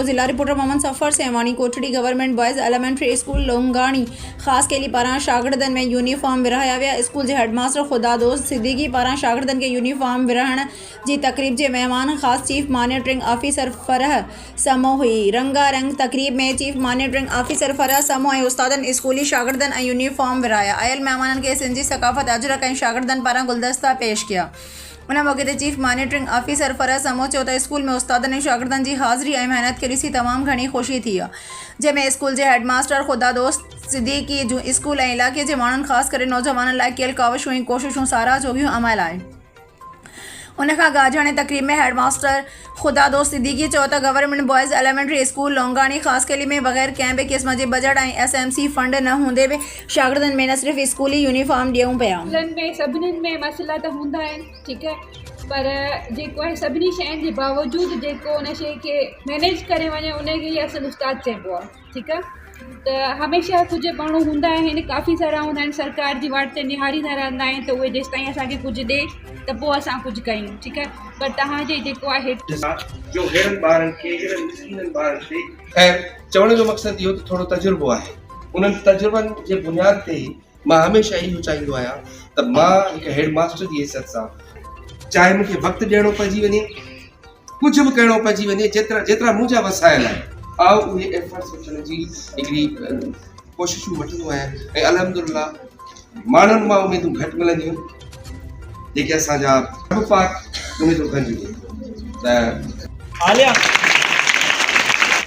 जिला रिपोर्टर मोहम्मद सफ़र Sewani कोठड़ी government boys elementary school लोंगाणी ख़ास केली पारां शागिर्दनि में यूनिफॉर्म विरहाया विया। स्कूल के हेडमास्टर खुदादोस्त सिद्दीकी पारां शागिर्दनि के यूनिफॉर्म विरहण की तकरीब के मेहमान ख़ास चीफ मॉनिटरिंग ऑफिसर फरह समो हुई। रंगारंग तकरीब में चीफ मॉनिटरिंग ऑफिसर फरह समो ऐं उस्तादनि स्कूली शागिर्दनि यूनिफॉर्म विरहाया। आयल मेहमाननि के सिंधी सकाफ़त अजरक ऐं शागिर्दनि पारां गुलदस्ता पेश किया। उन मौके ते चीफ मॉनिटरिंग ऑफिसर फरह समो चयो त स्कूल में उस्तादनि ऐं शागिर्दनि की हाज़िरी ऐं मेहनत खे ॾिसी तमामु घणी ख़ुशी थी आहे, जंहिंमें स्कूल के हेडमास्टर खुदादोस्त सिद्दीकी जूं स्कूल ऐं इलाइक़े जे माण्हुनि ख़ासि करे नौजवाननि लाइ कयल काविशूं ऐं कोशिशूं साराह जोॻियूं अमल आहे। उनखां गाजण तकरीब में हेडमास्टर खुदादोस्त सिद्दीकी चयो त गवर्नमेंट बॉयज़ एलिमेंट्री स्कूल लोंगाणी ख़ास केली में बग़ैर कंहिं बि क़िस्म जे बजट ऐं SMC फंड न हूंदे बि शागिर्दनि में न सिर्फ़ स्कूली यूनिफॉर्म ॾियूं पिया। में सभिनीनि में मसइला त हूंदा आहिनि, ठीकु आहे, पर जेको आहे सभिनी शयुनि जे बावजूदि जेको उन शइ खे मैनेज करे वञे उनखे ई असुलु उस्तादु चइबो आहे। ठीकु आहे, त हमेशह कुझु माण्हू हूंदा आहिनि, काफ़ी सारा हूंदा आहिनि, सरकार जी वाट ते निहारींदा रहंदा आहिनि, त उहे जेसि ताईं असांखे कुझु ॾे त पोइ असां कुझु कयूं। ठीकु आहे, पर तव्हांजे जेको आहे जो हेड़नि ॿारनि खे हेड़नि मिसकीननि ॿारनि ते ख़ैर चवण जो मक़सदु इहो त थोरो तजुर्बो आहे। उन्हनि तजुर्बनि जे बुनियाद ते मां हमेशह इहो चाहींदो आहियां त मां हिकु हेडमास्टर जी हैसियत सां चाहे मूंखे वक़्तु ॾियणो पइजी वञे, कुझु बि करिणो पइजी वञे, जेतिरा मुंहिंजा वसाइल आहिनि आउं उहे एफर्ट्स वठण जी हिकिड़ी कोशिशूं वठंदो आहियां। ऐं अल्हम्दुलिल्लाह माण्हुनि मां उमेदूं घटि मिलंदियूं जेके असांजा पाक उमेदूं घटियूं त